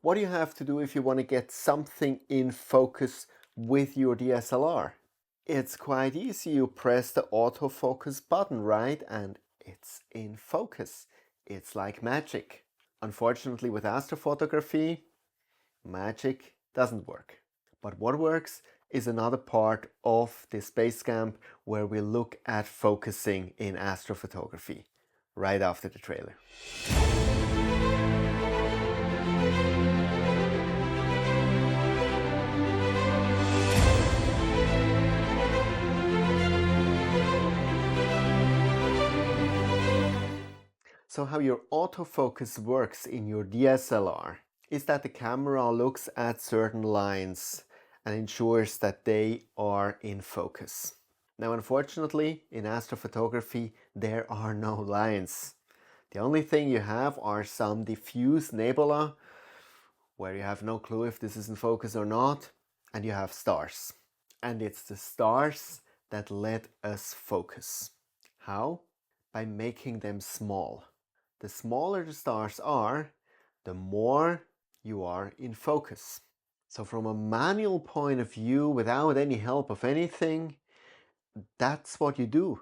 What do you have to do if you want to get something in focus with your DSLR? It's quite easy. You press the autofocus button, right? And it's in focus. It's like magic. Unfortunately, with astrophotography, magic doesn't work. But what works is another part of this base camp where we look at focusing in astrophotography right after the trailer. So how your autofocus works in your DSLR is that the camera looks at certain lines and ensures that they are in focus. Now, unfortunately, in astrophotography, there are no lines. The only thing you have are some diffuse nebula where you have no clue if this is in focus or not, and you have stars. And it's the stars that let us focus. How? By making them small. The smaller the stars are, the more you are in focus. So from a manual point of view, without any help of anything, that's what you do.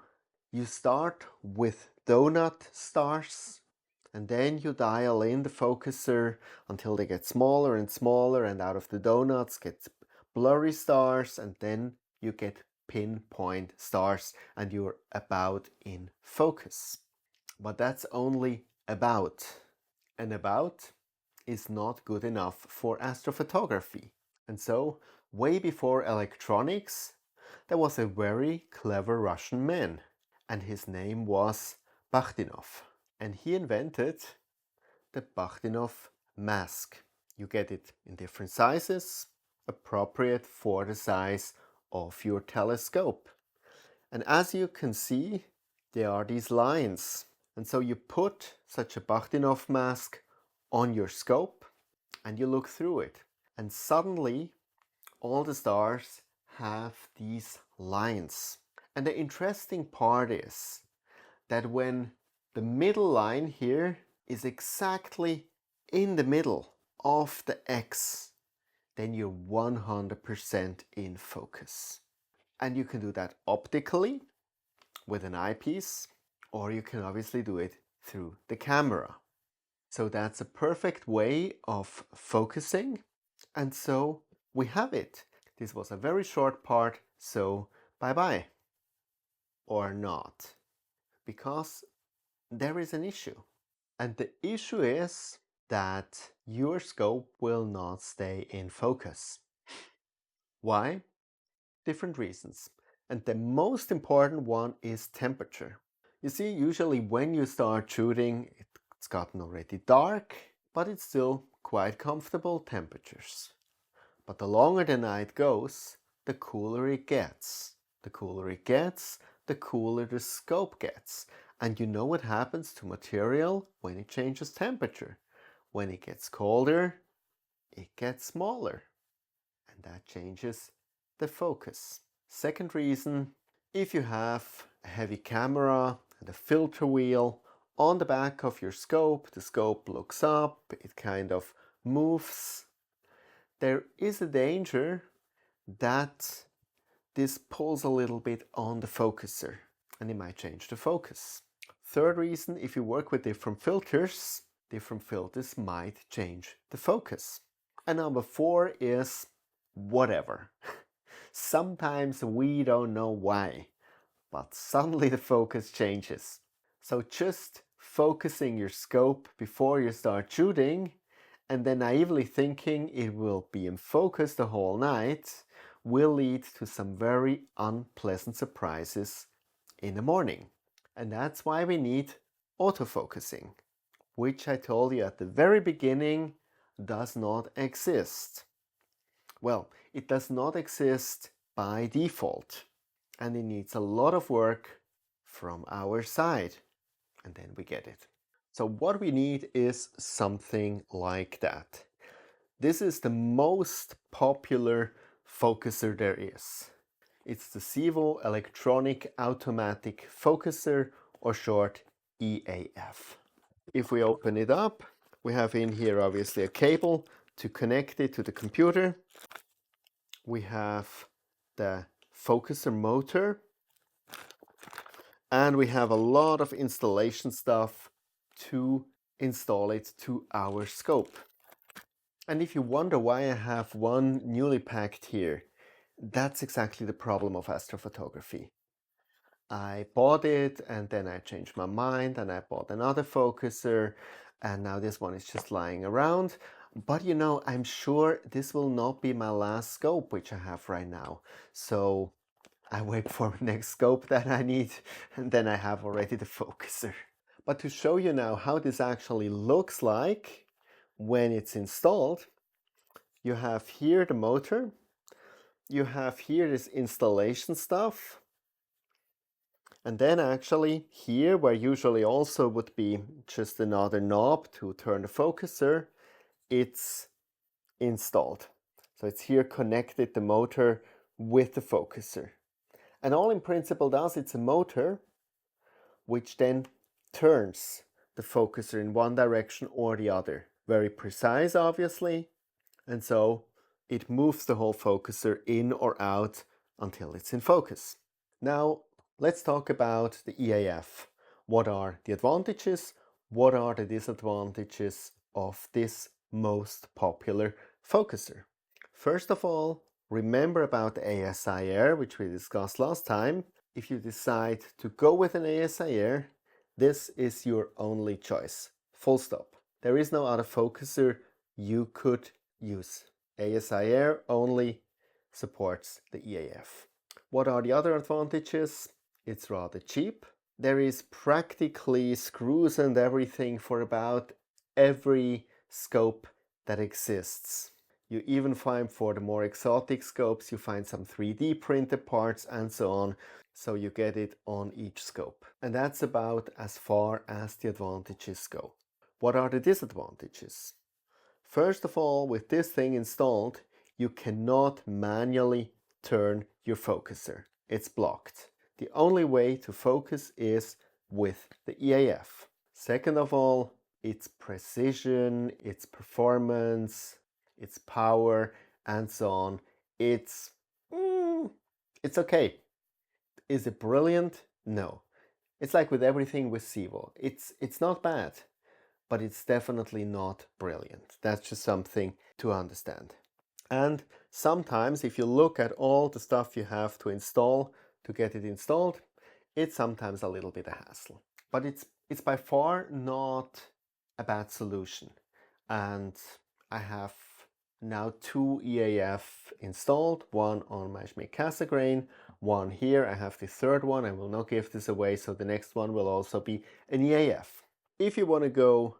You start with donut stars, and then you dial in the focuser until they get smaller and smaller, and out of the donuts get blurry stars, and then you get pinpoint stars, and you're about in focus. But that's only about. And about is not good enough for astrophotography. And so, way before electronics, there was a very clever Russian man, and his name was Bahtinov. And he invented the Bahtinov mask. You get it in different sizes, appropriate for the size of your telescope. And as you can see, there are these lines. And so you put such a Bahtinov mask on your scope and you look through it. And suddenly all the stars have these lines. And the interesting part is that when the middle line here is exactly in the middle of the X, then you're 100% in focus. And you can do that optically with an eyepiece, or you can obviously do it through the camera. So that's a perfect way of focusing. And so we have it. This was a very short part, so bye-bye. Or not. Because there is an issue. And the issue is that your scope will not stay in focus. Why? Different reasons. And the most important one is temperature. You see, usually when you start shooting, it's gotten already dark, but it's still quite comfortable temperatures. But the longer the night goes, the cooler it gets. The cooler it gets, the cooler the scope gets. And you know what happens to material when it changes temperature. When it gets colder, it gets smaller. And that changes the focus. Second reason, if you have a heavy camera and a filter wheel on the back of your scope, the scope looks up, it kind of moves. There is a danger that this pulls a little bit on the focuser and it might change the focus. Third reason, if you work with different filters might change the focus. And number 4 is whatever. Sometimes we don't know why, but suddenly the focus changes. So just focusing your scope before you start shooting and then naively thinking it will be in focus the whole night will lead to some very unpleasant surprises in the morning. And that's why we need autofocusing, which I told you at the very beginning does not exist. Well, it does not exist by default, and it needs a lot of work from our side, and then we get it. So what we need is something like that. This is the most popular focuser there is. It's the Zevo Electronic Automatic Focuser, or short EAF. If we open it up, we have in here obviously a cable To connect it to the computer, we have the focuser motor, and we have a lot of installation stuff to install it to our scope. And if you wonder why I have one newly packed here, that's exactly the problem of astrophotography. I bought it and then I changed my mind and I bought another focuser, and now this one is just lying around. But you know, I'm sure this will not be my last scope which I have right now. So I wait for the next scope that I need, and then I have already the focuser. But to show you now how this actually looks like when it's installed, you have here the motor, you have here this installation stuff, and then actually here, where usually also would be just another knob to turn the focuser, it's installed. So it's here connected, the motor with the focuser. And all in principle does, it's a motor which then turns the focuser in one direction or the other. Very precise, obviously. And so it moves the whole focuser in or out until it's in focus. Now, let's talk about the EAF. What are the advantages? What are the disadvantages of this most popular focuser? First of all, remember about the ASIR, which we discussed last time. If you decide to go with an ASIR, this is your only choice. Full stop. There is no other focuser you could use. ASIR only supports the EAF. What are the other advantages? It's rather cheap. There is practically screws and everything for about every scope that exists. You even find, for the more exotic scopes, you find some 3D printed parts and so on, so you get it on each scope. And that's about as far as the advantages go. What are the disadvantages? First of all, with this thing installed, you cannot manually turn your focuser. It's blocked. The only way to focus is with the EAF. Second of all, its precision, its performance, its power, and so on, it's okay. Is it brilliant? No. It's like with everything with SIVO. It's not bad, but it's definitely not brilliant. That's just something to understand. And sometimes, if you look at all the stuff you have to install to get it installed, it's sometimes a little bit a hassle. But it's by far not a bad solution. And I have now 2 EAF installed, one on my Schmidt Cassegrain, one here. I have the third one. I will not give this away, so the next one will also be an EAF. If you want to go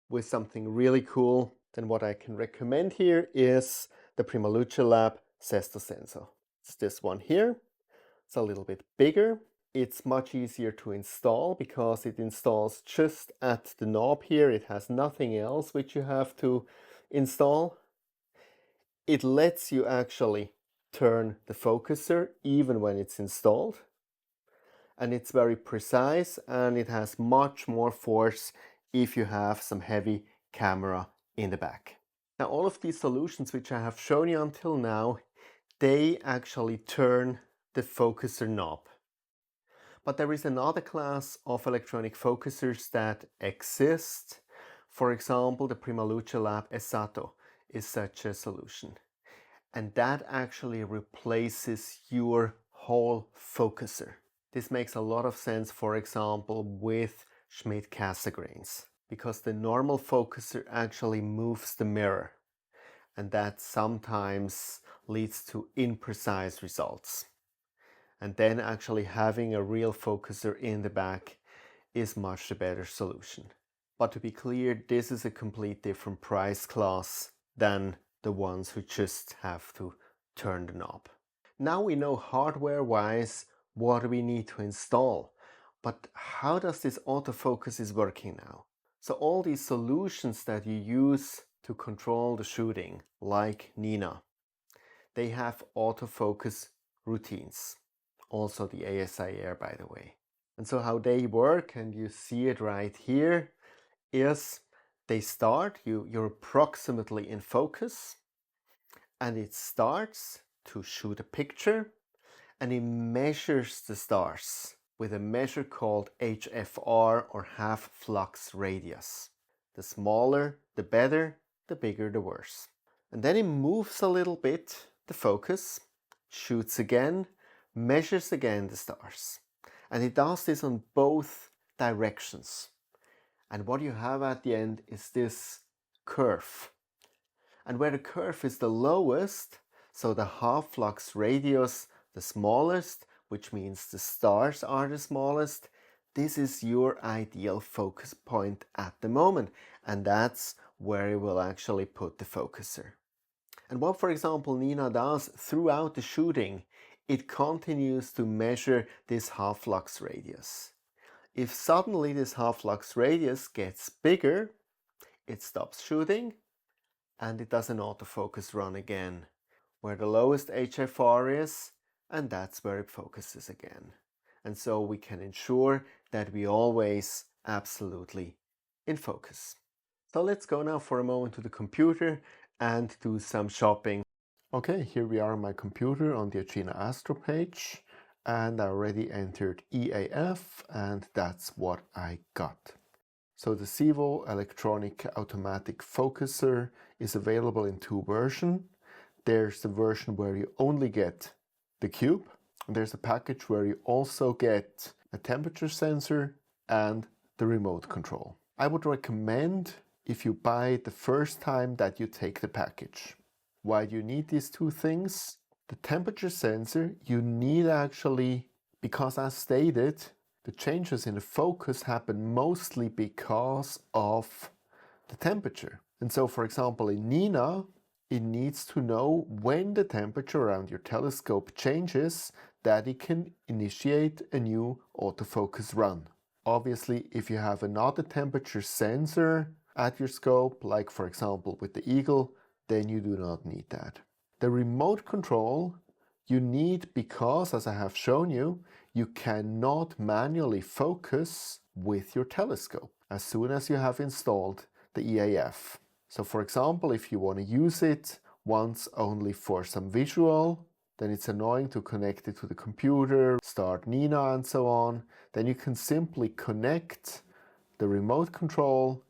with something really cool, then what I can recommend here is the Primaluce Lab Sesto Sensor. It's this one here. It's a little bit bigger. It's much easier to install because it installs just at the knob here. It has nothing else which you have to install. It lets you actually turn the focuser even when it's installed. And it's very precise, and it has much more force if you have some heavy camera in the back. Now, all of these solutions which I have shown you until now, they actually turn the focuser knob. But there is another class of electronic focusers that exist. For example, the Primaluce Lab Esato is such a solution. And that actually replaces your whole focuser. This makes a lot of sense, for example, with Schmidt Cassegrains, because the normal focuser actually moves the mirror, and that sometimes leads to imprecise results. And then actually having a real focuser in the back is much the better solution. But to be clear, this is a complete different price class than the ones who just have to turn the knob. Now we know hardware-wise what we need to install, but how does this autofocus is working now? So all these solutions that you use to control the shooting, like Nina, they have autofocus routines. Also the ASIR, by the way. And so how they work, and you see it right here, is They start, you're approximately in focus, and it starts to shoot a picture, and it measures the stars with a measure called HFR, or half flux radius. The smaller, the better, the bigger, the worse. And then it moves a little bit, the focus, shoots again, measures again the stars. And it does this on both directions. And what you have at the end is this curve. And where the curve is the lowest, so the half flux radius the smallest, which means the stars are the smallest, this is your ideal focus point at the moment. And that's where you will actually put the focuser. And what, for example, Nina does throughout the shooting, it continues to measure this half flux radius. If suddenly this half flux radius gets bigger, it stops shooting and it does an autofocus run again, where the lowest HFR is, and that's where it focuses again. And so we can ensure that we always absolutely in focus. So let's go now for a moment to the computer and do some shopping. Okay, here we are on my computer on the Agena Astro page, and I already entered EAF, and that's what I got. So the Zevo electronic automatic focuser is available in two versions. There's the version where you only get the cube, and there's a package where you also get a temperature sensor and the remote control. I would recommend, if you buy it the first time, that you take the package. Why do you need these two things? The temperature sensor you need actually, because as stated, the changes in the focus happen mostly because of the temperature. And so, for example, in Nina, it needs to know when the temperature around your telescope changes, that it can initiate a new autofocus run. Obviously, if you have another temperature sensor at your scope, like for example with the Eagle, then you do not need that. The remote control you need because, as I have shown you, you cannot manually focus with your telescope as soon as you have installed the EAF. So for example, if you want to use it once only for some visual, then it's annoying to connect it to the computer, start Nina and so on. Then you can simply connect the remote control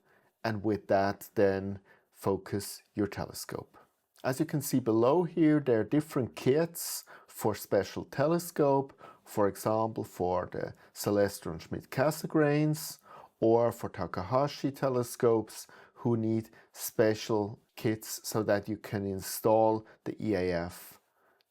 and with that then focus your telescope. As you can see below here, there are different kits for special telescope, for example for the Celestron Schmidt-Cassegrains or for Takahashi telescopes who need special kits so that you can install the EAF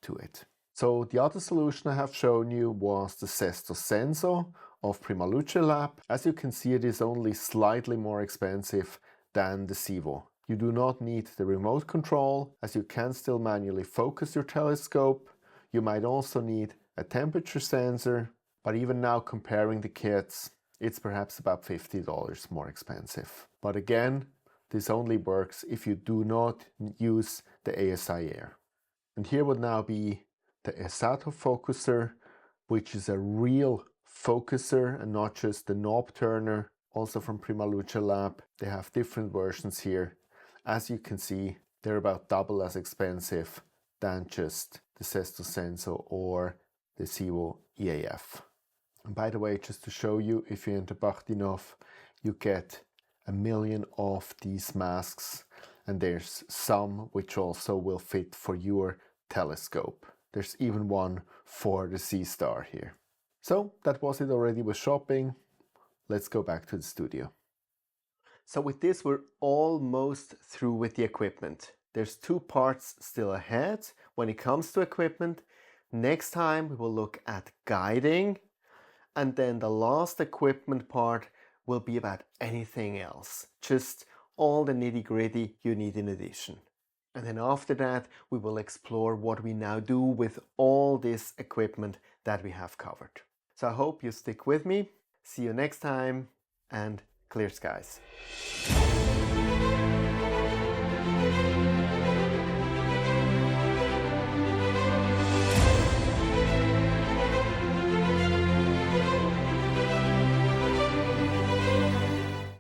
to it. So the other solution I have shown you was the Sesto Senso of Primaluce Lab. As you can see, it is only slightly more expensive than the Zevo. You do not need the remote control, as you can still manually focus your telescope. You might also need a temperature sensor, but even now comparing the kits, it's perhaps about $50 more expensive. But again, this only works if you do not use the ASI Air. And here would now be the Esato focuser, which is a real focuser and not just the knob turner, also from Primaluce Lab. They have different versions here. As you can see, they're about double as expensive than just the Sesto Senso or the Zevo EAF. And by the way, just to show you, if you enter Bahtinov, you get 1 million of these masks, and there's some which also will fit for your telescope. There's even one for the Sea Star here. So that was it already with shopping. Let's go back to the studio. So with this, we're almost through with the equipment. There's 2 parts still ahead when it comes to equipment. Next time we will look at guiding, and then the last equipment part will be about anything else, just all the nitty-gritty you need in addition. And then after that, we will explore what we now do with all this equipment that we have covered. So I hope you stick with me. See you next time, and clear skies.